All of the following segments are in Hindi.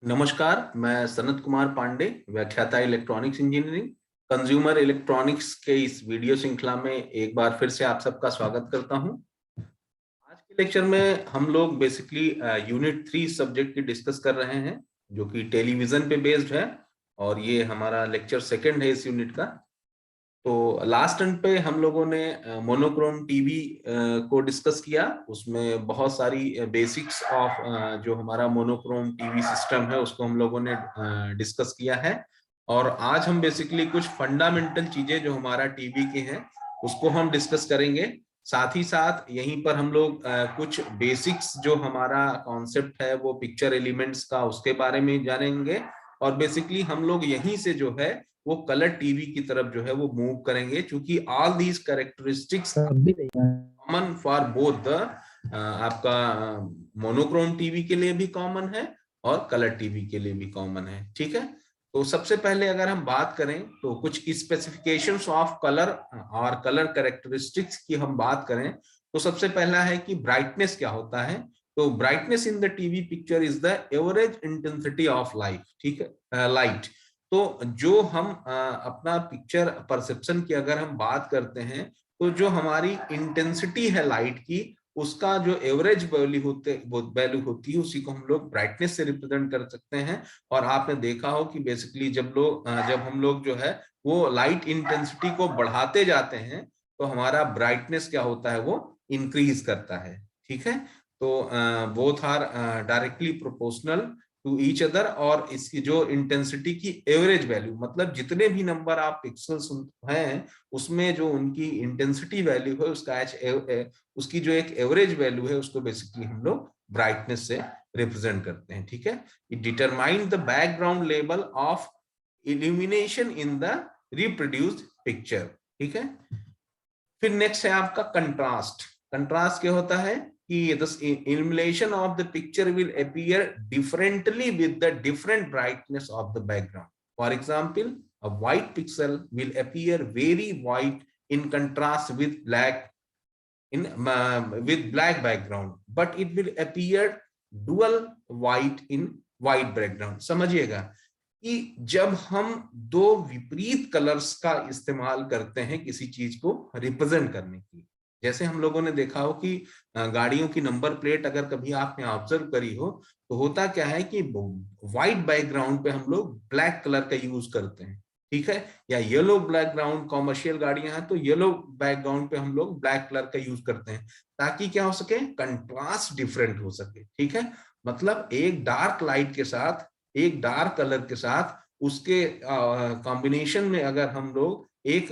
नमस्कार, मैं सनत कुमार पांडे, व्याख्याता इलेक्ट्रॉनिक्स इंजीनियरिंग, कंज्यूमर इलेक्ट्रॉनिक्स के इस वीडियो श्रृंखला में एक बार फिर से आप सबका स्वागत करता हूं। आज के लेक्चर में हम लोग बेसिकली यूनिट 3 सब्जेक्ट की डिस्कस कर रहे हैं, जो कि टेलीविजन पे बेस्ड है और ये हमारा लेक्चर सेकंड है इस यूनिट का। तो लास्ट एंड पे हम लोगों ने मोनोक्रोम टीवी को डिस्कस किया। उसमें बहुत सारी बेसिक्स ऑफ जो हमारा मोनोक्रोम टीवी सिस्टम है उसको हम लोगों ने डिस्कस किया है। और आज हम बेसिकली कुछ फंडामेंटल चीजें जो हमारा टीवी की हैं उसको हम डिस्कस करेंगे। साथ ही साथ यहीं पर हम लोग कुछ बेसिक्स जो हमारा कॉन्सेप्ट है वो पिक्चर एलिमेंट्स का उसके बारे में जानेंगे। और बेसिकली हम लोग यहीं से जो है वो कलर टीवी की तरफ जो है वो मूव करेंगे, क्योंकि all these characteristics common for both the आपका मोनोक्रोम टीवी के लिए भी कॉमन है और कलर टीवी के लिए भी कॉमन है। ठीक है, तो सबसे पहले अगर हम बात करें तो कुछ स्पेसिफिकेशंस ऑफ कलर और कलर कैरेक्टरिस्टिक्स की हम बात करें तो सबसे पहला है कि ब्राइटनेस क्या होता है। तो brightness in the TV picture is the average intensity of light. ठीक है, लाइट। तो जो हम अपना पिक्चर परसेप्शन की अगर हम बात करते हैं तो जो हमारी इंटेंसिटी है लाइट की उसका जो एवरेज वैल्यू होती है उसी को हम लोग ब्राइटनेस से रिप्रेजेंट कर सकते हैं। और आपने देखा हो कि बेसिकली जब हम लोग जो है वो लाइट इंटेंसिटी को बढ़ाते जाते हैं तो हमारा ब्राइटनेस क्या होता है वो इंक्रीज करता है। ठीक है, तो both are directly proportional to each other. और इसकी जो इंटेंसिटी की एवरेज वैल्यू मतलब जितने भी नंबर आप पिक्सल्स हैं उसमें जो उनकी इंटेंसिटी वैल्यू है उसका उसकी जो एक एवरेज वैल्यू है उसको बेसिकली हम लोग ब्राइटनेस से रिप्रेजेंट करते हैं। ठीक है, it determine the background level of illumination in the reproduced picture. ठीक है, फिर नेक्स्ट है आपका कंट्रास्ट। कंट्रास्ट क्या होता है कि the illumination of the picture will appear differently with the different brightness of the background. For example, a white pixel will appear very white in contrast with black background, but it will appear dual white in white background. समझिएगा कि जब हम दो विपरीत कलर्स का इस्तेमाल करते हैं किसी चीज को रिप्रेजेंट करने की, जैसे हम लोगों ने देखा हो कि गाड़ियों की नंबर प्लेट अगर कभी आपने ऑब्जर्व करी हो तो होता क्या है कि व्हाइट बैकग्राउंड पे हम लोग ब्लैक कलर का यूज करते हैं। ठीक है, या येलो बैकग्राउंड कॉमर्शियल गाड़ियां हैं तो येलो बैकग्राउंड पे हम लोग ब्लैक कलर का यूज करते हैं ताकि क्या हो सके, कंट्रास्ट डिफरेंट हो सके। ठीक है, मतलब एक डार्क लाइट के साथ एक डार्क कलर के साथ उसके कॉम्बिनेशन में अगर हम लोग एक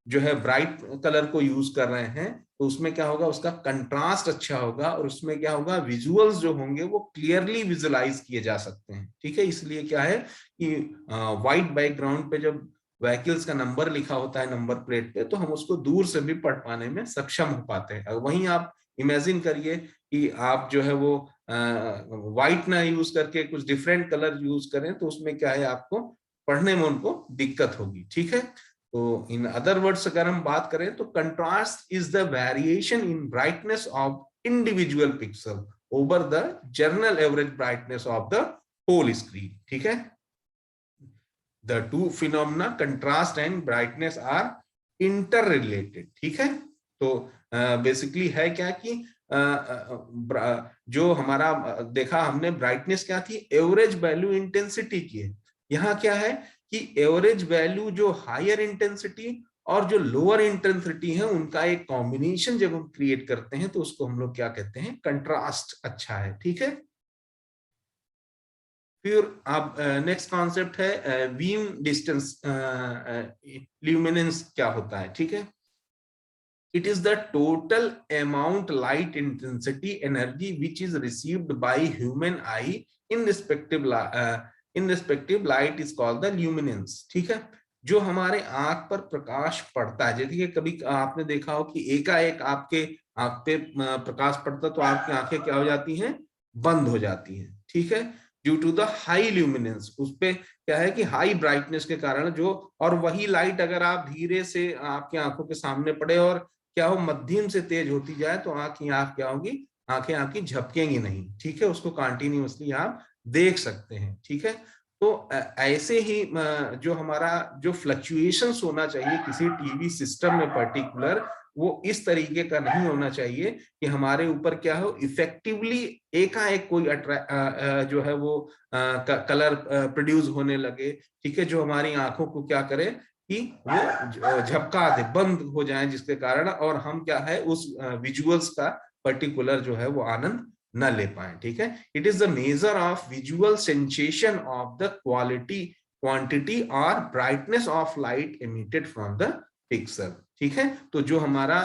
जो है ब्राइट कलर को यूज कर रहे हैं तो उसमें क्या होगा, उसका कंट्रास्ट अच्छा होगा और उसमें क्या होगा, विजुअल्स जो होंगे वो क्लियरली विजुअलाइज किए जा सकते हैं। ठीक है, इसलिए क्या है कि व्हाइट बैकग्राउंड पे जब व्हीकल्स का नंबर लिखा होता है नंबर प्लेट पे तो हम उसको दूर से भी पढ़ पाने में सक्षम हो पाते हैं। वहीं आप इमेजिन करिए कि आप जो है वो व्हाइट ना यूज करके कुछ डिफरेंट कलर यूज करें तो उसमें क्या है, आपको पढ़ने में उनको दिक्कत होगी। ठीक है, तो इन अदर वर्ड्स अगर हम बात करें तो contrast is the variation in brightness of individual pixel over the general average brightness of the whole screen. ठीक है, the two phenomena contrast and brightness are interrelated. ठीक है, तो बेसिकली है क्या कि जो हमारा देखा हमने ब्राइटनेस क्या थी, एवरेज वैल्यू इंटेंसिटी की है। यहाँ क्या है कि एवरेज वैल्यू जो हायर इंटेंसिटी और जो लोअर इंटेंसिटी है उनका एक कॉम्बिनेशन जब हम क्रिएट करते हैं तो उसको हम लोग क्या कहते हैं, कंट्रास्ट अच्छा है। ठीक है, फिर आप नेक्स्ट कॉन्सेप्ट है बीम डिस्टेंस ल्यूमिनेंस क्या होता है। ठीक है, it is the total amount light intensity energy which is received by human eye in respective light is called the luminance. ठीक है, जो हमारे आंख पर प्रकाश पड़ता है, जैसे कि कभी आपने देखा हो कि एकाएक आपके आंख पे प्रकाश पड़ता तो आपकी आंखें क्या हो जाती हैं, बंद हो जाती हैं। ठीक है, due to the high luminance, उस पे क्या है कि हाई ब्राइटनेस के कारण जो, और वही लाइट अगर आप धीरे से आपकी आंखों के सामने पड़े और क्या हो मध्यम से तेज होती जाए तो आंख क्या होगी, आंखें आपकी झपकेंगी नहीं। ठीक है, उसको कंटिन्यूअसली आप देख सकते हैं। ठीक है, तो ऐसे ही जो हमारा जो फ्लक्चुएशंस होना चाहिए किसी टीवी सिस्टम में पर्टिकुलर, वो इस तरीके का नहीं होना चाहिए कि हमारे ऊपर क्या हो, इफेक्टिवली एकाएक कोई जो है वो कलर प्रोड्यूस होने लगे। ठीक है, जो हमारी आंखों को क्या करे कि वो झपका दे, बंद हो जाए, जिसके कारण और हम क्या है उस विजुअल्स का पर्टिकुलर जो है वो आनंद न ले पाए। ठीक है, it is the major of visual sensation of the quality, quantity और brightness of light emitted from the pixel. ठीक है, तो जो हमारा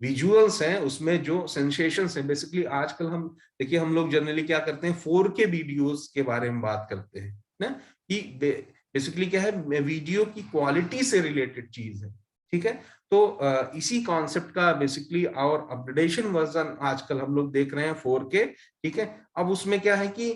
विजुअल्स हैं उसमें जो सेंसेशंस है, बेसिकली आजकल हम देखिए हम लोग जनरली क्या करते हैं 4K वीडियोस के बारे में बात करते हैं ना, कि बेसिकली क्या है, वीडियो की क्वालिटी से रिलेटेड चीज है। ठीक है, तो इसी कॉन्सेप्ट का बेसिकली और अपग्रेडेशन वर्जन आजकल हम लोग देख रहे हैं 4K। ठीक है, अब उसमें क्या है कि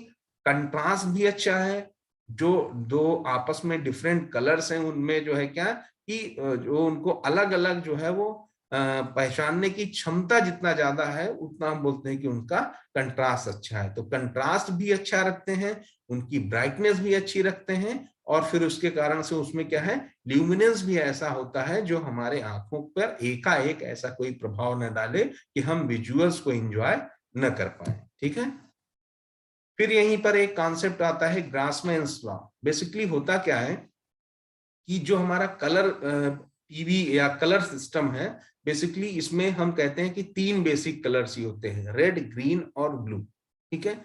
कंट्रास्ट भी अच्छा है, जो दो आपस में डिफरेंट कलर्स हैं उनमें जो है क्या कि जो उनको अलग अलग जो है वो पहचानने की क्षमता जितना ज्यादा है उतना हम बोलते हैं कि उनका कंट्रास्ट अच्छा है। तो कंट्रास्ट भी अच्छा रखते हैं, उनकी ब्राइटनेस भी अच्छी रखते हैं, और फिर उसके कारण से उसमें क्या है, ल्यूमिनेंस भी ऐसा होता है जो हमारे आंखों पर एकाएक ऐसा कोई प्रभाव न डाले कि हम विजुअल्स को एंजॉय न कर पाए। ठीक है, फिर यहीं पर एक कॉन्सेप्ट आता है ग्रासमैन्स लॉ। बेसिकली होता क्या है कि जो हमारा कलर टीवी या कलर सिस्टम है, बेसिकली इसमें हम कहते हैं कि 3 बेसिक कलर्स ही होते हैं, रेड, ग्रीन और ब्लू। ठीक है,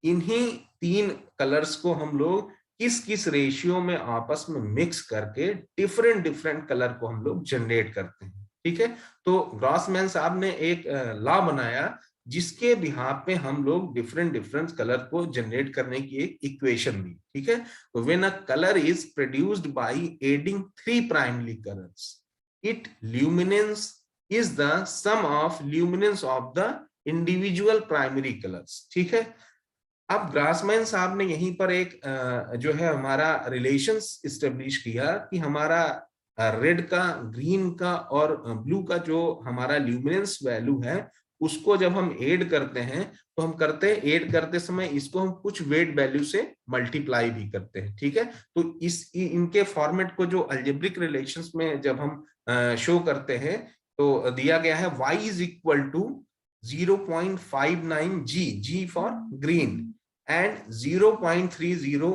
इन्हीं 3 कलर्स को हम लोग किस किस रेशियो में आपस में मिक्स करके डिफरेंट डिफरेंट कलर को हम लोग जनरेट करते हैं। ठीक है, तो ग्रॉसमैन साहब ने एक लॉ बनाया जिसके बिहाफ पे हम लोग डिफरेंट डिफरेंट कलर को जनरेट करने की एक इक्वेशन दी। ठीक है, तो when a colour is produced by adding 3 primary colours, it luminance is the sum of luminance of the individual primary colours. ठीक है, अब ग्रासमैन साहब ने यहीं पर एक जो है हमारा रिलेशंस इस्टेब्लिश किया कि हमारा रेड का, ग्रीन का और ब्लू का जो हमारा ल्यूमिनेंस वैल्यू है उसको जब हम ऐड करते हैं तो हम करते हैं ऐड करते समय इसको हम कुछ वेट वैल्यू से मल्टीप्लाई भी करते हैं। ठीक है, तो इनके फॉर्मेट को जो अलजेब्रिक रिलेशंस में जब हम शो करते हैं तो दिया गया है y is equal to 0.59 G for green and 0.30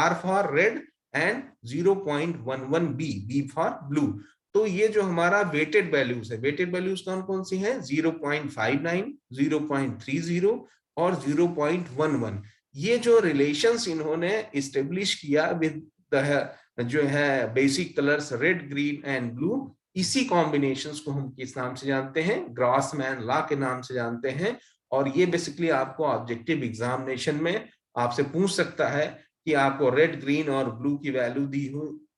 R for red and 0.11 B for blue। तो ये जो हमारा वेटेड वैल्यूज है, वेटेड वैल्यूज कौन कौन सी है, 0.59, 0.30 और 0.11। ये जो रिलेशंस इन्होंने इस्टेब्लिश किया विद जो है basic colours red, green and blue, इसी कॉम्बिनेशंस को हम किस नाम से जानते हैं, ग्रॉसमैन लॉ के नाम से जानते हैं। और ये बेसिकली आपको ऑब्जेक्टिव एग्जामिनेशन में आपसे पूछ सकता है कि आपको रेड, ग्रीन और ब्लू की वैल्यू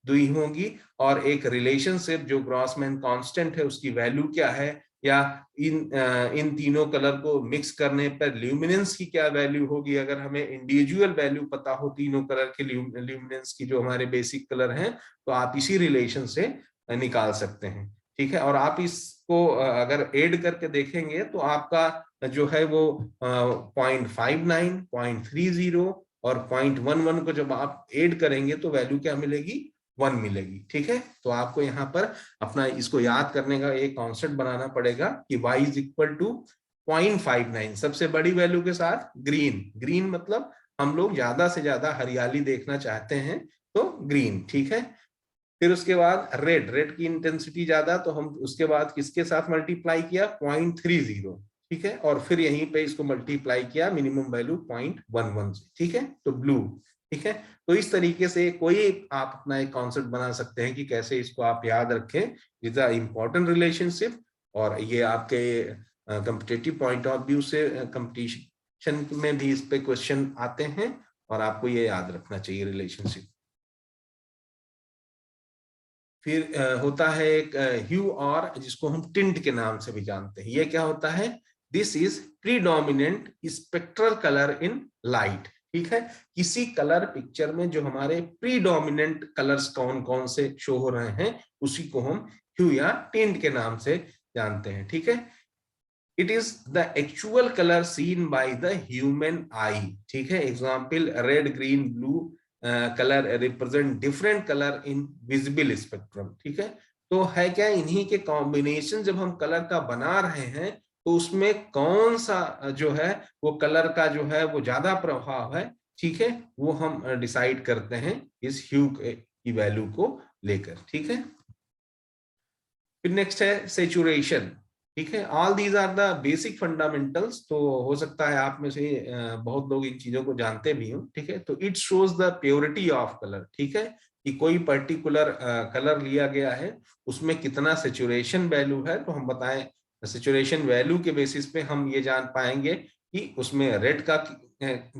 दी होगी और एक रिलेशनशिप जो ग्रॉसमैन कांस्टेंट है उसकी वैल्यू क्या है, या इन तीनों कलर को मिक्स करने पर ल्यूमिनेंस की क्या वैल्यू होगी। अगर हमें इंडिविजुअल वैल्यू पता हो तीनों कलर के ल्यूमिनेंस की जो हमारे बेसिक कलर हैं, तो आप इसी रिलेशन से निकाल सकते हैं। ठीक है, और आप इसको अगर ऐड करके देखेंगे तो आपका जो है वो 0.59, 0.30 और 0.11 को जब आप ऐड करेंगे तो वैल्यू क्या मिलेगी, 1 मिलेगी। ठीक है, तो आपको यहाँ पर अपना इसको याद करने का एक कॉन्सेप्ट बनाना पड़ेगा कि y इज इक्वल टू 0.59 सबसे बड़ी वैल्यू के साथ ग्रीन, ग्रीन मतलब हम लोग ज्यादा से ज्यादा हरियाली देखना चाहते हैं तो ग्रीन। ठीक है, फिर उसके बाद रेड, रेड की इंटेंसिटी ज्यादा तो हम उसके बाद किसके साथ मल्टीप्लाई किया, 0.30। ठीक है, और फिर यहीं पे इसको मल्टीप्लाई किया मिनिमम वैल्यू 0.11 से। ठीक है, तो ब्लू। ठीक है, तो इस तरीके से कोई आप अपना एक कॉन्सेप्ट बना सकते हैं कि कैसे इसको आप याद रखें, इज अ इंपॉर्टेंट रिलेशनशिप। और ये आपके कॉम्पिटिटिव पॉइंट ऑफ व्यू से कंपटीशन में भी इस पे क्वेश्चन आते हैं और आपको ये याद रखना चाहिए रिलेशनशिप। फिर होता है एक ह्यू और जिसको हम टिंट के नाम से भी जानते हैं। ये क्या होता है, this is predominant spectral colour in light. ठीक है, किसी कलर पिक्चर में जो हमारे प्रीडोमिनेंट कलर्स कौन कौन से शो हो रहे हैं उसी को हम ह्यू या टिंट के नाम से जानते हैं। ठीक है, it is the actual colour seen by the human eye, ठीक है। Example red green blue colour represent different colour in visible spectrum, ठीक है। तो है क्या, इन्हीं के कॉम्बिनेशन जब हम कलर का बना रहे हैं तो उसमें कौन सा जो है वो कलर का जो है वो ज्यादा प्रभाव है, ठीक है, वो हम डिसाइड करते हैं इस ह्यू की वैल्यू को लेकर, ठीक है। फिर नेक्स्ट है सेचुरेशन, ठीक है। All these are the basic fundamentals. तो हो सकता है आप में से बहुत लोग इन चीजों को जानते भी हो, ठीक है। तो it shows the purity of colour, ठीक है, कि कोई पर्टिकुलर कलर लिया गया है उसमें कितना सेचुरेशन वैल्यू है। तो हम बताएं सेचुरेशन वैल्यू के बेसिस पे हम ये जान पाएंगे कि उसमें रेड का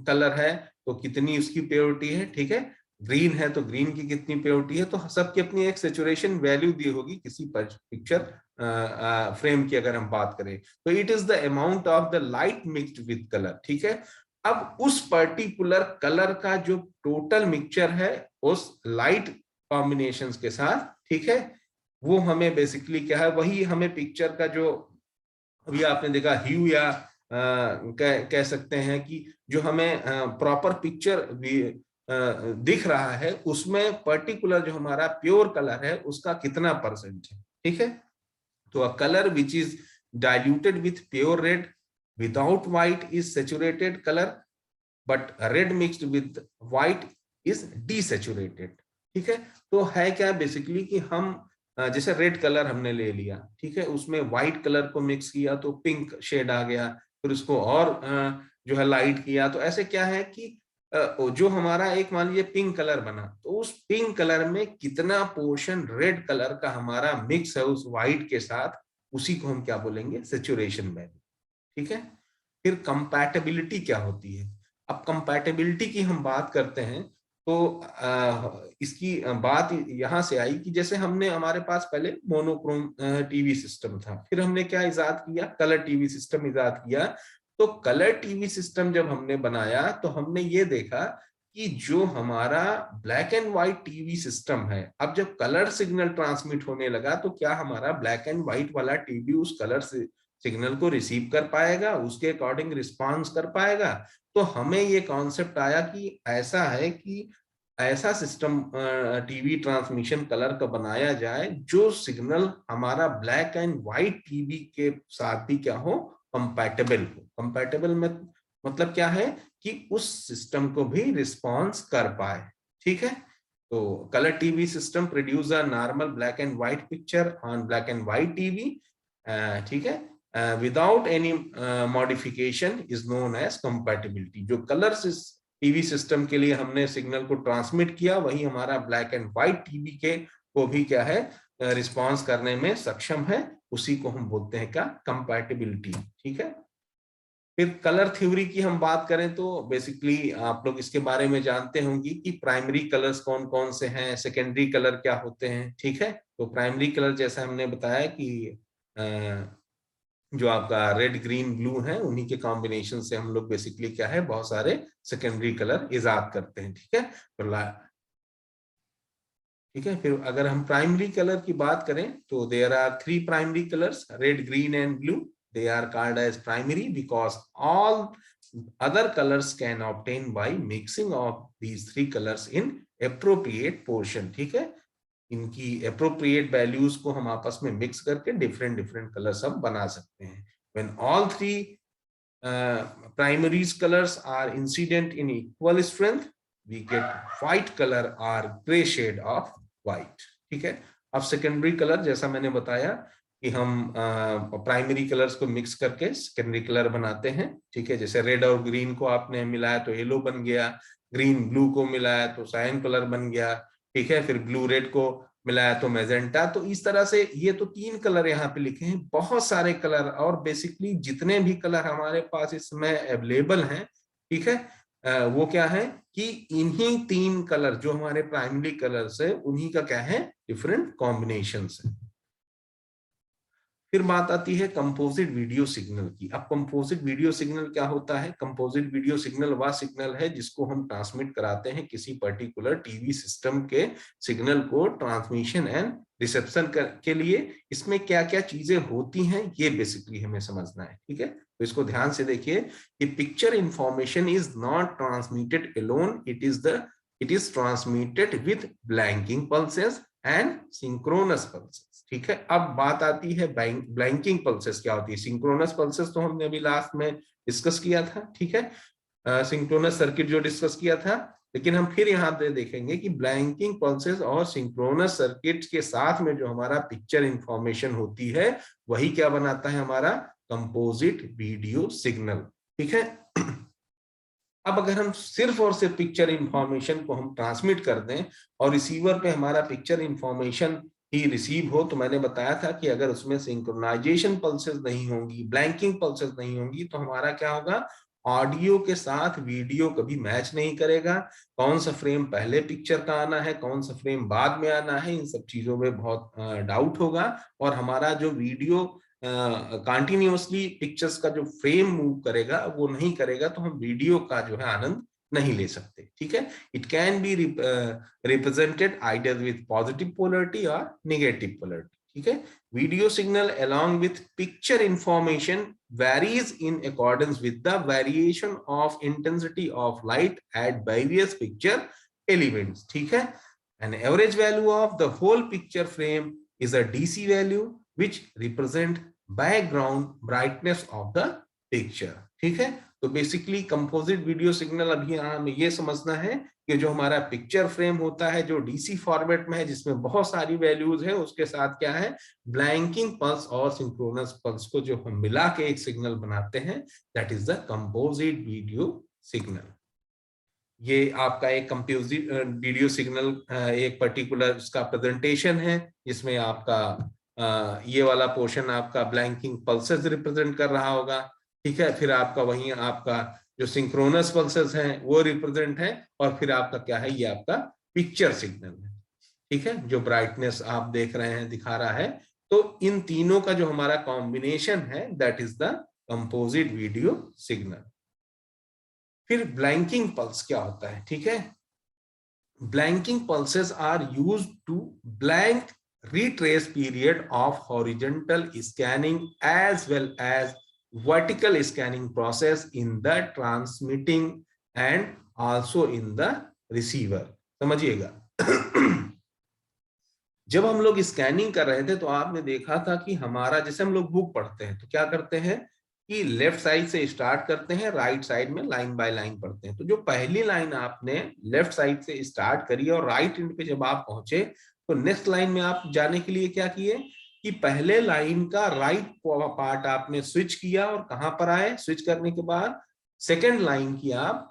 कलर है तो कितनी उसकी प्योरिटी है, ठीक है। ग्रीन है तो ग्रीन की कितनी प्योरिटी है। तो सबकी अपनी एक सेचुरेशन वैल्यू दी होगी किसी पिक्चर फ्रेम की अगर हम बात करें। तो it is the amount of the light mixed with colour, ठीक है। अब उस पर्टिकुलर कलर का जो टोटल मिक्सचर है उस लाइट कॉम्बिनेशन के साथ, ठीक है, वो हमें बेसिकली क्या है, वही हमें पिक्चर का जो अभी आपने देखा ह्यू या कह सकते हैं कि जो हमें प्रॉपर पिक्चर दिख रहा है उसमें पर्टिकुलर जो हमारा प्योर कलर है उसका कितना परसेंट है, ठीक है। तो a color which is diluted with pure red without white is saturated color, but red mixed with white is desaturated, ठीक है। तो है क्या बेसिकली कि हम जैसे रेड कलर हमने ले लिया, ठीक है, उसमें व्हाइट कलर को मिक्स किया तो पिंक शेड आ गया, फिर उसको और जो है लाइट किया तो ऐसे क्या है कि जो हमारा एक मान लीजिए पिंक कलर बना तो उस पिंक कलर में कितना पोर्शन रेड कलर का हमारा मिक्स है उस व्हाइट के साथ, उसी को हम क्या बोलेंगे, सेचुरेशन वैल्यू, ठीक है। फिर कंपैटिबिलिटी क्या होती है। अब कंपैटिबिलिटी की हम बात करते हैं तो इसकी बात यहां से आई कि जैसे हमने हमारे पास पहले मोनोक्रोम टीवी सिस्टम था, फिर हमने क्या इजाद किया, कलर टीवी सिस्टम इजाद किया। तो कलर टीवी सिस्टम जब हमने बनाया तो हमने ये देखा कि जो हमारा black and white TV system है, अब जब कलर सिग्नल ट्रांसमिट होने लगा तो क्या हमारा ब्लैक एंड व्हाइट वाला टीवी उस कलर सिग्नल को रिसीव कर पाएगा, उसके अकॉर्डिंग रिस्पॉन्स कर पाएगा। तो हमें ये कॉन्सेप्ट आया कि ऐसा है कि ऐसा सिस्टम टीवी ट्रांसमिशन कलर का बनाया जाए जो सिग्नल हमारा ब्लैक एंड व्हाइट टीवी के साथ भी क्या हो, कंपैटिबल हो। कंपैटिबल में मतलब क्या है कि उस सिस्टम को भी रिस्पॉन्स कर पाए, ठीक है। तो colour TV system produce a normal black and white picture on black and white TV, ठीक है, without any modification is known as compatibility. जो कलर टीवी सिस्टम के लिए हमने सिग्नल को ट्रांसमिट किया वही हमारा ब्लैक एंड व्हाइट टीवी के को भी क्या है, रिस्पॉन्स करने में सक्षम है, उसी को हम बोलते हैं क्या, कंपैटिबिलिटी, ठीक है। फिर कलर थ्योरी की हम बात करें तो बेसिकली आप लोग इसके बारे में जानते होंगे कि प्राइमरी कलर्स कौन कौन से हैं, सेकेंडरी कलर क्या होते हैं, ठीक है। तो प्राइमरी कलर जैसा हमने बताया कि जो आपका रेड ग्रीन ब्लू है उन्हीं के कॉम्बिनेशन से हम लोग बेसिकली क्या है बहुत सारे सेकेंडरी कलर इजाद करते हैं, ठीक है। ठीक है, फिर अगर हम प्राइमरी कलर की बात करें तो there are 3 primary colours, red green and blue. They are called as primary because all other colors can obtain by mixing of these 3 colors in appropriate portion, ठीक है। इनकी appropriate values को हम आपस में mix करके different different colors हम बना सकते हैं। When all 3 primary colors are incident in equal strength, we get white color or gray shade of white, ठीक है। अब सेकेंडरी कलर जैसा मैंने बताया कि हम प्राइमरी कलर्स को मिक्स करके सेकेंडरी कलर बनाते हैं, ठीक है। जैसे रेड और ग्रीन को आपने मिलाया तो येलो बन गया, ग्रीन ब्लू को मिलाया तो साइन कलर बन गया, ठीक है। फिर ब्लू रेड को मिलाया तो मैजेंटा। तो इस तरह से ये तो 3 कलर यहाँ पे लिखे हैं, बहुत सारे कलर और बेसिकली जितने भी कलर हमारे पास इस समय अवेलेबल हैं, ठीक है, वो क्या है कि इन्हीं 3 कलर जो हमारे प्राइमरी कलर्स है उन्हीं का क्या है, डिफरेंट कॉम्बिनेशंस है। फिर बात आती है कंपोजिट वीडियो सिग्नल की। अब कंपोजिट वीडियो सिग्नल क्या होता है? कंपोजिट वीडियो सिग्नल वह सिग्नल है जिसको हम ट्रांसमिट कराते हैं किसी पर्टिकुलर टीवी सिस्टम के सिग्नल को ट्रांसमिशन एंड रिसेप्शन के लिए। इसमें क्या क्या चीजें होती हैं ये बेसिकली हमें समझना है, ठीक है। तो इसको ध्यान से देखिए कि picture information is not transmitted alone, it is transmitted with blanking pulses and synchronous pulses, ठीक है। अब बात आती है ब्लैंकिंग पल्सेस क्या होती है। सिंक्रोनस पल्सेस तो हमने अभी लास्ट में डिस्कस किया था, ठीक है, सिंक्रोनस सर्किट जो डिस्कस किया था। लेकिन हम फिर यहाँ पे देखेंगे कि ब्लैंकिंग पल्सेस और सिंक्रोनस सर्किट के साथ में जो हमारा पिक्चर इंफॉर्मेशन होती है वही क्या बनाता है हमारा कंपोजिट वीडियो सिग्नल, ठीक है। अब अगर हम सिर्फ और सिर्फ पिक्चर इंफॉर्मेशन को हम ट्रांसमिट कर दें और रिसीवर पे हमारा पिक्चर इंफॉर्मेशन ही रिसीव हो, तो मैंने बताया था कि अगर उसमें सिंक्रोनाइजेशन पल्सेस नहीं होंगी, ब्लैंकिंग पल्सेस नहीं होंगी, तो हमारा क्या होगा, ऑडियो के साथ वीडियो कभी मैच नहीं करेगा। कौन सा फ्रेम पहले पिक्चर का आना है, कौन सा फ्रेम बाद में आना है, इन सब चीजों में बहुत डाउट होगा। और हमारा जो वीडियो कंटिन्यूअसली पिक्चर्स का जो फ्रेम मूव करेगा वो नहीं करेगा, तो हम वीडियो का जो है आनंद नहीं ले सकते, ठीक है। It can be represented either with positive polarity और नेगेटिव पोलरिटी, ठीक है। Video signal along with picture information varies in accordance with the variation of intensity of light at various picture elements, ठीक है। An average value of the whole picture frame is a DC value which represent background brightness of the picture, ठीक है। तो बेसिकली कंपोजिट वीडियो सिग्नल अभी हमें ये समझना है कि जो हमारा पिक्चर फ्रेम होता है जो डीसी फॉर्मेट में है जिसमें बहुत सारी वैल्यूज है, उसके साथ क्या है, ब्लैंकिंग पल्स और सिंक्रोनस पल्स को जो हम मिला के एक सिग्नल बनाते हैं, that is the composite video signal. ये आपका एक कंपोजिट वीडियो सिग्नल एक पर्टिकुलर उसका प्रेजेंटेशन है जिसमें आपका ये वाला पोर्शन आपका ब्लैंकिंग पल्सेस रिप्रेजेंट कर रहा होगा, ठीक है। फिर आपका वहीं आपका जो सिंक्रोनस पल्सेस हैं वो रिप्रेजेंट है, और फिर आपका क्या है, ये आपका पिक्चर सिग्नल है, ठीक है, जो ब्राइटनेस आप देख रहे हैं दिखा रहा है। तो इन तीनों का जो हमारा कॉम्बिनेशन है that is the composite video signal. फिर ब्लैंकिंग पल्स क्या होता है, ठीक है। Blanking pulses are used to blank retrace period of horizontal scanning as well as vertical scanning process in the transmitting and also in the receiver। समझिएगा जब हम लोग स्कैनिंग कर रहे थे तो आपने देखा था कि हमारा, जैसे हम लोग बुक पढ़ते हैं तो क्या करते हैं कि लेफ्ट साइड से स्टार्ट करते हैं, राइट साइड में लाइन बाय लाइन पढ़ते हैं। तो जो पहली लाइन आपने लेफ्ट साइड से स्टार्ट करी और राइट एंड पे जब आप पहुंचे तो नेक्स्ट लाइन में आप जाने के लिए क्या किए कि पहले लाइन का राइट पार्ट आपने स्विच किया और कहां पर आए, स्विच करने के बाद सेकेंड लाइन की आप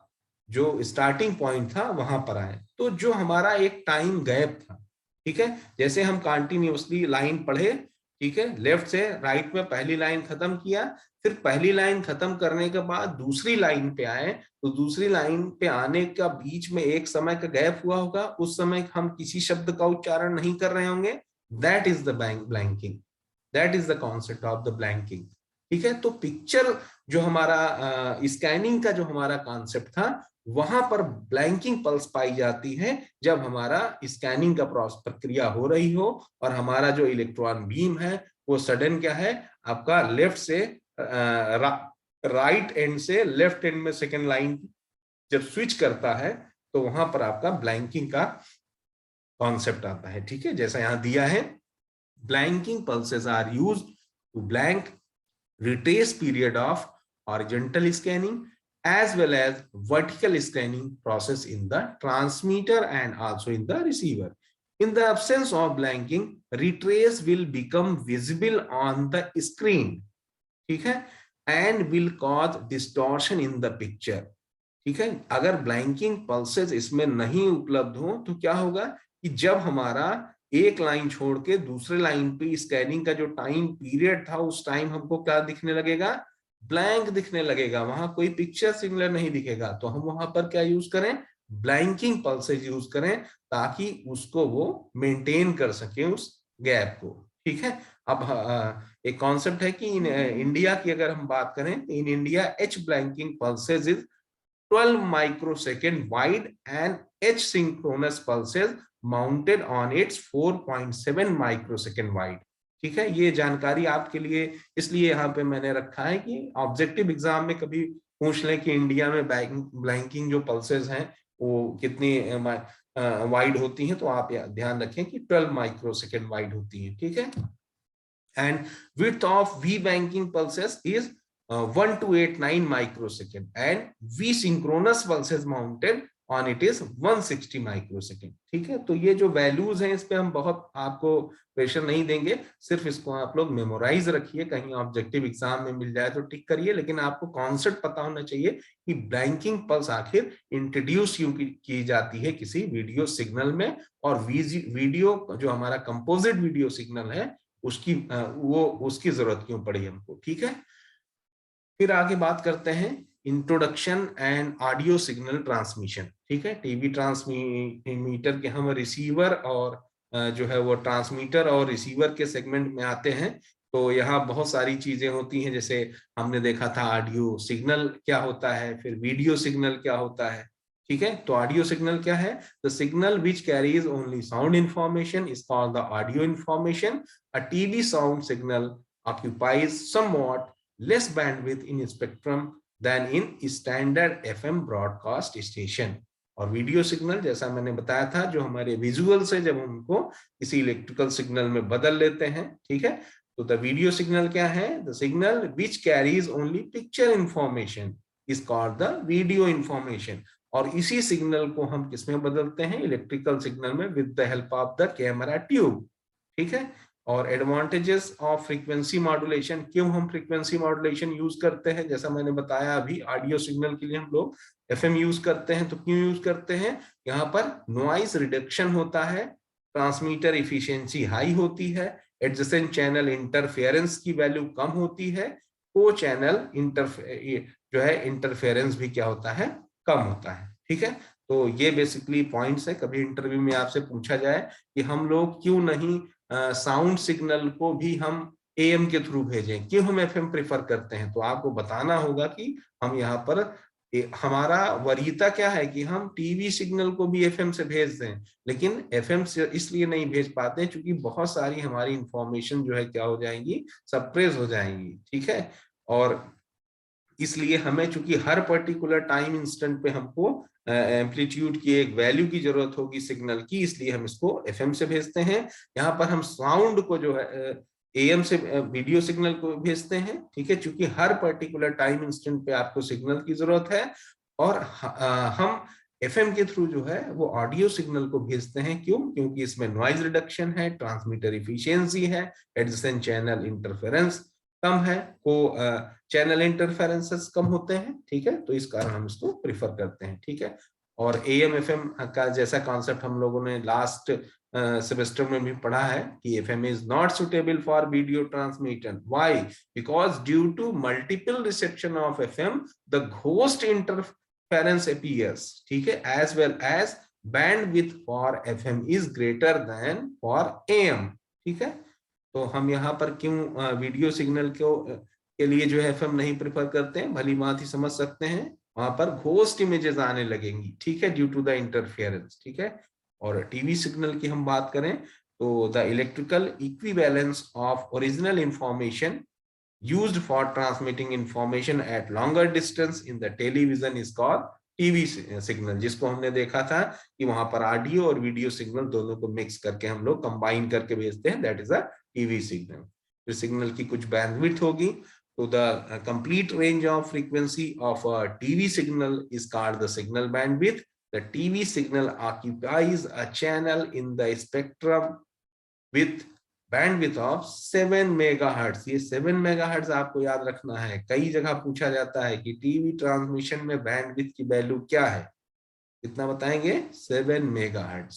जो स्टार्टिंग पॉइंट था वहां पर आए। तो जो हमारा एक टाइम गैप था, ठीक है, जैसे हम कंटिन्यूअसली लाइन पढ़े, ठीक है, लेफ्ट से राइट में पहली लाइन खत्म किया, फिर पहली लाइन खत्म करने के बाद दूसरी लाइन पे आए, तो दूसरी लाइन पे आने का बीच में एक समय का गैप हुआ होगा, उस समय हम किसी शब्द का उच्चारण नहीं कर रहे होंगे, that is the blanking, that is the concept of the blanking, ठीक है। तो पिक्चर जो हमारा स्कैनिंग का जो हमारा कॉन्सेप्ट था वहां पर ब्लैंकिंग पल्स पाई जाती है जब हमारा स्कैनिंग का प्रक्रिया हो रही हो और हमारा जो इलेक्ट्रॉन बीम है वो सडन क्या है आपका लेफ्ट से राइट एंड से लेफ्ट एंड में सेकेंड लाइन जब स्विच करता है तो वहां पर आपका ब्लैंकिंग का कॉन्सेप्ट आता है, ठीक है। जैसा यहां दिया है, blanking pulses are used to blank retrace period of horizontal scanning as well as vertical scanning process in the transmitter and also in the receiver. In the absence of blanking, retrace will become visible on the screen, ठीक है, and will cause distortion in the picture, ठीक है। अगर ब्लैंकिंग पल्सेस इसमें नहीं उपलब्ध हो तो क्या होगा कि जब हमारा एक लाइन छोड़ के दूसरे लाइन पे स्कैनिंग का जो टाइम पीरियड था उस टाइम हमको क्या दिखने लगेगा, ब्लैंक दिखने लगेगा, वहां कोई पिक्चर सिग्नल नहीं दिखेगा। तो हम वहां पर क्या यूज करें, ब्लैंकिंग पल्सेस यूज करें ताकि उसको वो मेंटेन कर सके उस गैप को, ठीक है। अब एक कॉन्सेप्ट है कि इन इंडिया की अगर हम बात करें तो in India H blanking pulses is 12 microsecond wide and H synchronous pulses mounted on its 4.7 microsecond wide. ठीक है, ये जानकारी आपके लिए इसलिए यहाँ पे मैंने रखा है कि ऑब्जेक्टिव एग्जाम में कभी पूछ लें कि इंडिया में ब्लैंकिंग जो पल्सेस हैं वो कितनी वाइड होती हैं, तो आप ध्यान रखें कि 12 माइक्रोसेकेंड वाइड होती हैं। ठीक है, and width of V banking pulses is 1289 microsecond and V synchronous pulses mounted on it is 160 microsecond. ठीक है, तो ये जो वैल्यूज हैं इस पे हम बहुत आपको प्रेशर नहीं देंगे, सिर्फ इसको आप लोग मेमोराइज रखिए, कहीं ऑब्जेक्टिव एग्जाम में मिल जाए तो टिक करिए, लेकिन आपको कॉन्सेप्ट पता होना चाहिए कि ब्लैंकिंग पल्स आखिर इंट्रोड्यूस क्यों की जाती है किसी वीडियो सिग्नल में, और वीडियो जो हमारा कंपोजिट वीडियो सिग्नल है उसकी जरूरत क्यों पड़ी हमको। ठीक है, फिर आगे बात करते हैं introduction and audio signal transmission. ठीक है, टीवी ट्रांसमीटर के हम रिसीवर और जो है वो ट्रांसमीटर और रिसीवर के सेगमेंट में आते हैं। तो यहाँ बहुत सारी चीजें होती हैं, जैसे हमने देखा था ऑडियो सिग्नल क्या होता है, फिर वीडियो सिग्नल क्या होता है। ठीक है, तो ऑडियो सिग्नल क्या है? The signal which carries only sound information is called the audio information. A TV sound signal occupies somewhat less bandwidth in spectrum than in standard FM broadcast station। और वीडियो सिग्नल जैसा मैंने बताया था, जो हमारे विजुअल से जब हमको किसी इलेक्ट्रिकल सिग्नल में बदल लेते हैं। ठीक है, तो द वीडियो सिग्नल क्या है? The signal which carries only picture information is called the video information. और इसी सिग्नल को हम किसमें बदलते हैं? इलेक्ट्रिकल सिग्नल में with the help of the camera tube. ठीक है, और एडवांटेजेस ऑफ फ्रीक्वेंसी मॉड्यूलेशन, क्यों हम फ्रीक्वेंसी मॉड्यूलेशन यूज करते हैं? जैसा मैंने बताया अभी, ऑडियो सिग्नल के लिए हम लोग एफएम यूज करते हैं। तो क्यों यूज करते हैं? यहाँ पर नॉइज रिडक्शन होता है, ट्रांसमीटर इफिशियंसी हाई होती है, एडजेसेंट चैनल इंटरफेरेंस की वैल्यू कम होती है, को चैनल जो है इंटरफेरेंस भी क्या होता है? कम होता है। ठीक है, तो ये बेसिकली पॉइंट्स है। कभी इंटरव्यू में आपसे पूछा जाए कि हम लोग क्यों नहीं साउंड सिग्नल को भी हम एएम के थ्रू भेजें, क्यों हम एफएम प्रेफर करते हैं, तो आपको बताना होगा कि हम यहाँ पर हमारा वरीयता क्या है कि हम टीवी सिग्नल को भी एफएम से भेज दें, लेकिन एफएम से इसलिए नहीं भेज पाते क्योंकि बहुत सारी हमारी इंफॉर्मेशन जो है क्या हो जाएंगी? सप्रेस हो जाएंगी। ठीक है, और इसलिए हमें चूंकि हर पर्टिकुलर टाइम इंस्टेंट पे हमको एम्पलीट्यूड की एक वैल्यू की जरूरत होगी सिग्नल की, इसलिए हम इसको एफएम से भेजते हैं। यहाँ पर हम साउंड को जो है एएम से वीडियो सिग्नल को भेजते हैं। ठीक है, चूंकि हर पर्टिकुलर टाइम इंस्टेंट पे आपको सिग्नल की जरूरत है, और हम एफएम के थ्रू जो है वो ऑडियो सिग्नल को भेजते हैं। क्यों? क्योंकि इसमें नॉइज रिडक्शन है, ट्रांसमीटर इफिशियंसी है, एडजेसेंट चैनल इंटरफेरेंस कम है, को चैनल इंटरफेरेंसेस कम होते हैं। ठीक है, तो इस कारण हम इसको प्रिफर करते हैं। ठीक है, और एएम एफएम का जैसा कॉन्सेप्ट हम लोगों ने लास्ट सेमेस्टर में भी पढ़ा है कि FM is not suitable for video transmission. Why? Because due to multiple reception of FM the ghost interference appears. ठीक है, as well as bandwidth for FM is greater than for AM. ठीक है, तो हम यहाँ पर क्यों वीडियो सिग्नल के लिए जो है एफएम नहीं प्रेफर करते हैं, भली बात ही समझ सकते हैं, वहां पर घोस्ट इमेजेस आने लगेंगी। ठीक है, ड्यू टू द इंटरफेरेंस। ठीक है, और टीवी सिग्नल की हम बात करें तो the electrical equivalence of original information used for transmitting information at longer distance in the television is called TV signal, जिसको हमने देखा था कि वहां पर ऑडियो और वीडियो सिग्नल दोनों को मिक्स करके हम लोग कंबाइन करके भेजते हैं, that is a TV signal. फिर सिग्नल की कुछ बैंडविड्थ होगी, तो the complete range of frequency of a TV signal is called the signal bandwidth. The TV signal occupies a channel in the spectrum with bandwidth of 7 megahertz. ये 7 मेगाहर्ट्ज आपको याद रखना है, कई जगह पूछा जाता है कि टीवी ट्रांसमिशन में बैंडविड्थ की वैल्यू क्या है, कितना बताएंगे? 7 मेगाहर्ट्ज।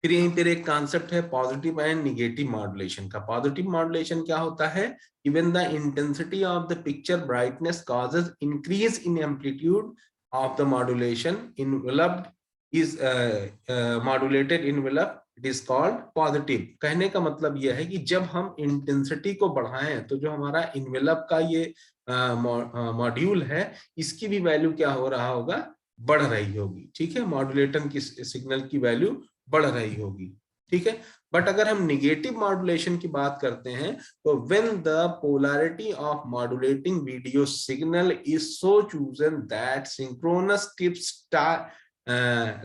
फिर यहीं पर एक कॉन्सेप्ट है पॉजिटिव एंड निगेटिव मॉड्यूलेशन का। पॉजिटिव मॉड्यूलेशन क्या होता है? Even the intensity of the picture brightness causes increase in amplitude of the modulation, enveloped is modulated envelope it is called positive. कहने का मतलब यह है कि जब हम इंटेंसिटी को बढ़ाएं तो जो हमारा इन्वेलप का ये मॉड्यूल है, इसकी भी वैल्यू क्या हो रहा होगा, बढ़ रही होगी। ठीक है, मॉड्यूलेटर की सिग्नल की वैल्यू बढ़ रही होगी। ठीक है, बट अगर हम निगेटिव मॉड्यूलेशन की बात करते हैं तो when the polarity of modulating video signal is so chosen that synchronous tips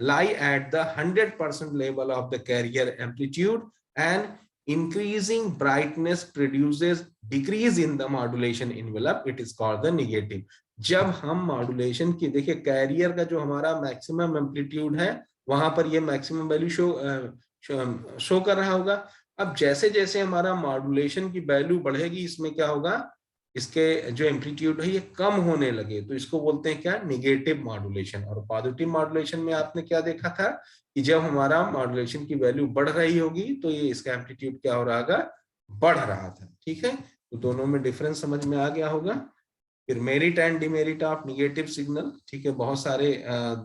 lie at the 100% level of the carrier amplitude and increasing brightness produces decrease in the modulation envelope, it is called the negative। जब हम मॉड्यूलेशन की देखिए, कैरियर का जो हमारा मैक्सिमम एम्पलीट्यूड है वहां पर ये मैक्सिमम वैल्यू शो कर रहा होगा। अब जैसे जैसे हमारा मॉड्यूलेशन की वैल्यू बढ़ेगी, इसमें क्या होगा, इसके जो एम्पलीट्यूड है ये कम होने लगे, तो इसको बोलते हैं क्या, निगेटिव मॉड्यूलेशन। और पॉजिटिव मॉड्यूलेशन में आपने क्या देखा था कि जब हमारा मॉड्यूलेशन की वैल्यू बढ़ रही होगी तो ये इसका एम्पलीट्यूड क्या हो रहा होगा, बढ़ रहा था। ठीक है, तो दोनों में डिफरेंस समझ में आ गया होगा। फिर merit and demerit of negative signal. ठीक है, बहुत सारे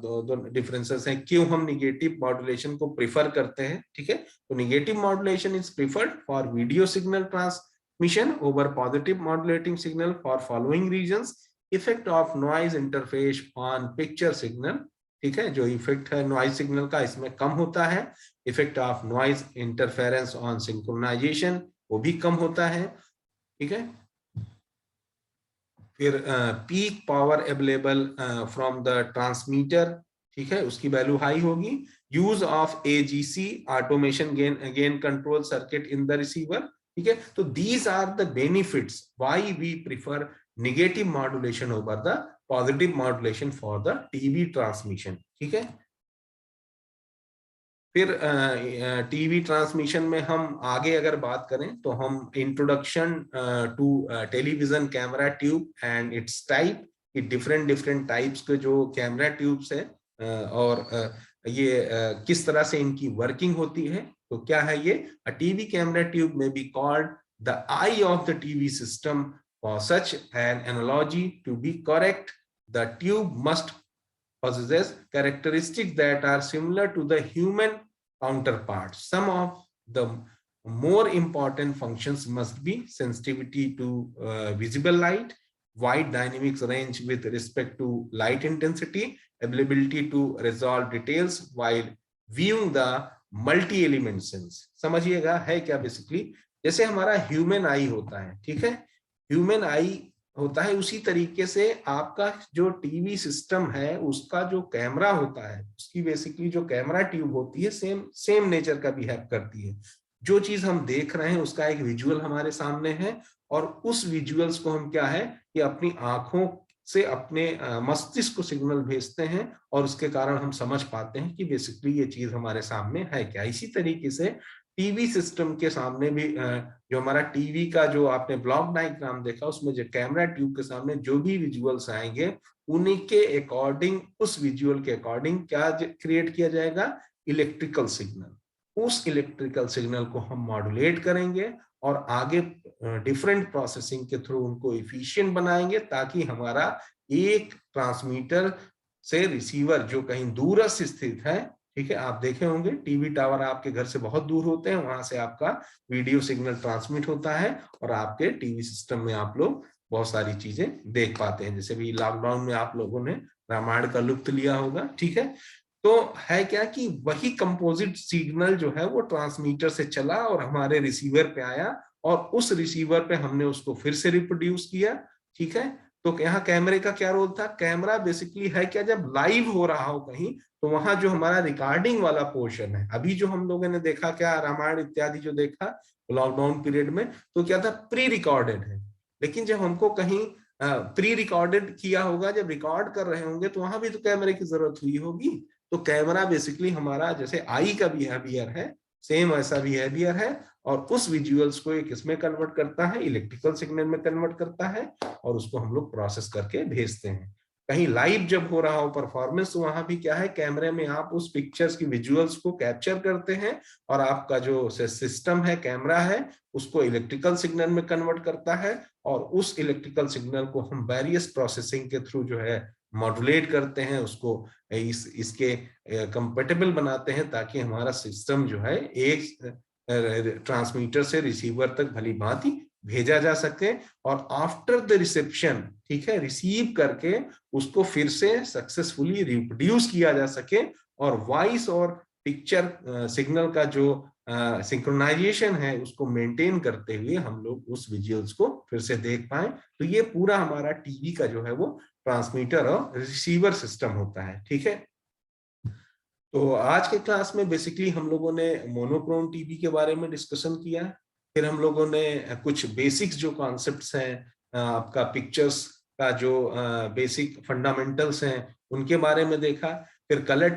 दो डिफरेंसेस हैं क्यों हम निगेटिव मॉड्यूलेशन को प्रिफर करते हैं। ठीक है, तो negative modulation is preferred for video signal transmission over positive modulating signal for following reasons. Effect of noise interface on picture signal. ठीक है, जो इफेक्ट है नॉइज सिग्नल का इसमें कम होता है। Effect of noise interference on synchronization, वो भी कम होता है। ठीक है, फिर peak power available from the transmitter. ठीक है, उसकी वैल्यू हाई होगी। Use of AGC automation gain control circuit in the receiver. ठीक है, तो these are the benefits why we prefer negative modulation over the positive modulation for the TV transmission. ठीक है, फिर टीवी ट्रांसमिशन में हम आगे अगर बात करें तो हम introduction to television camera tube and its type, कि डिफरेंट डिफरेंट टाइप्स के जो कैमरा ट्यूब्स है और ये किस तरह से इनकी वर्किंग होती है। तो क्या है ये, अ टीवी कैमरा ट्यूब में be called the eye of the TV system. For such an analogy to be correct, the tube must possesses characteristics that are similar to the human counterparts. Some of the more important functions must be sensitivity to visible light, wide dynamics range with respect to light intensity, ability to resolve details while viewing the multi-element sense। समझिएगा है क्या, बेसिकली जैसे हमारा ह्यूमन आई होता है, ठीक है, ह्यूमन आई होता है, उसी तरीके से आपका जो टीवी सिस्टम है उसका जो कैमरा होता है, उसकी बेसिकली जो कैमरा ट्यूब होती है सेम नेचर का बिहेव करती है। जो चीज हम देख रहे हैं उसका एक विजुअल हमारे सामने है और उस विजुअल्स को हम क्या है कि अपनी आंखों से अपने मस्तिष्क को सिग्नल भेजते हैं और उसके कारण हम समझ पाते हैं कि बेसिकली ये चीज हमारे सामने है क्या। इसी तरीके से टीवी सिस्टम के सामने भी जो हमारा टीवी का जो आपने ब्लॉक डायग्राम देखा, उसमें जो कैमरा ट्यूब के सामने जो भी विजुअल्स आएंगे उन्हीं के अकॉर्डिंग, उस विजुअल के अकॉर्डिंग क्या क्रिएट किया जाएगा, इलेक्ट्रिकल सिग्नल। उस इलेक्ट्रिकल सिग्नल को हम मॉड्यूलेट करेंगे और आगे डिफरेंट प्रोसेसिंग के थ्रू उनको इफिशिएंट बनाएंगे ताकि हमारा एक ट्रांसमीटर से रिसीवर जो कहीं दूरस्थ स्थित है, ठीक है, आप देखे होंगे टीवी टावर आपके घर से बहुत दूर होते हैं, वहां से आपका वीडियो सिग्नल ट्रांसमिट होता है और आपके टीवी सिस्टम में आप लोग बहुत सारी चीजें देख पाते हैं। जैसे भी लॉकडाउन में आप लोगों ने रामायण का लुत्फ लिया होगा। ठीक है, तो है क्या कि वही कंपोजिट सिग्नल जो है वो ट्रांसमीटर से चला और हमारे रिसीवर पे आया और उस रिसीवर पे हमने उसको फिर से रिप्रोड्यूस किया। ठीक है, तो यहाँ कैमरे का क्या रोल था, कैमरा बेसिकली है क्या, जब लाइव हो रहा हो कहीं तो वहां जो हमारा रिकॉर्डिंग वाला पोर्शन है, अभी जो हम लोगों ने देखा क्या रामायण इत्यादि जो देखा लॉकडाउन पीरियड में, तो क्या था, प्री रिकॉर्डेड है। लेकिन जब हमको कहीं प्री रिकॉर्डेड किया होगा, जब रिकॉर्ड कर रहे होंगे तो वहां भी तो कैमरे की जरूरत हुई होगी। तो कैमरा बेसिकली हमारा जैसे आई का बिहेवियर है, सेम ऐसा बिहेवियर है और उस विजुअल्स को एक इसमें कन्वर्ट करता है, इलेक्ट्रिकल सिग्नल में कन्वर्ट करता है और उसको हम लोग प्रोसेस करके भेजते हैं। कहीं लाइव जब हो रहा हो परफॉर्मेंस, तो वहां भी क्या है, कैमरे में आप उस पिक्चर्स की विजुअल्स को कैप्चर करते हैं और आपका जो सिस्टम है, कैमरा है, उसको इलेक्ट्रिकल सिग्नल में कन्वर्ट करता है और उस इलेक्ट्रिकल सिग्नल को हम वेरियस प्रोसेसिंग के थ्रू जो है मॉड्यूलेट करते हैं, उसको इसके कंपेटेबल बनाते हैं, ताकि हमारा सिस्टम जो है एक ट्रांसमीटर से रिसीवर तक भली भांति भेजा जा सके, और आफ्टर द रिसेप्शन, ठीक है, रिसीव करके उसको फिर से सक्सेसफुली रिप्रोड्यूस किया जा सके, और वॉइस और पिक्चर सिग्नल का जो सिंक्रोनाइजेशन है उसको मेंटेन करते हुए हम लोग उस विजुअल्स को फिर से देख पाए। तो ये पूरा हमारा टीवी का जो है वो ट्रांसमीटर और रिसीवर सिस्टम होता है, ठीक है। तो आज के क्लास में बेसिकली हम लोगों ने मोनोक्रोम टीवी के बारे में डिस्कशन किया, फिर हम लोगों ने कुछ बेसिक्स जो कॉन्सेप्ट्स हैं, आपका पिक्चर्स का जो बेसिक फंडामेंटल्स हैं उनके बारे में देखा। फिर कलर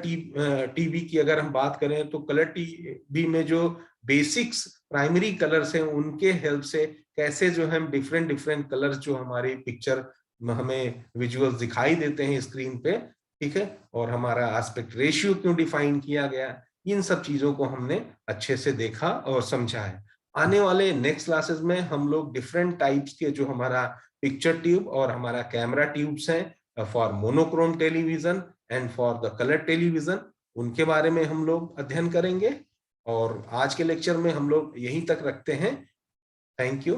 टीवी की अगर हम बात करें तो कलर टीवी में जो बेसिक्स प्राइमरी कलर्स हैं उनके हेल्प से कैसे जो है डिफरेंट डिफरेंट कलर्स जो हमारी पिक्चर हमें विजुअल्स दिखाई देते हैं स्क्रीन पे, ठीक है, और हमारा एस्पेक्ट रेशियो क्यों डिफाइन किया गया, इन सब चीजों को हमने अच्छे से देखा और समझा है। आने वाले नेक्स्ट क्लासेस में हम लोग डिफरेंट टाइप्स के जो हमारा पिक्चर ट्यूब और हमारा कैमरा ट्यूब्स हैं for monochrome television and for the colour television, उनके बारे में हम लोग अध्ययन करेंगे। और आज के लेक्चर में हम लोग यहीं तक रखते हैं। Thank you.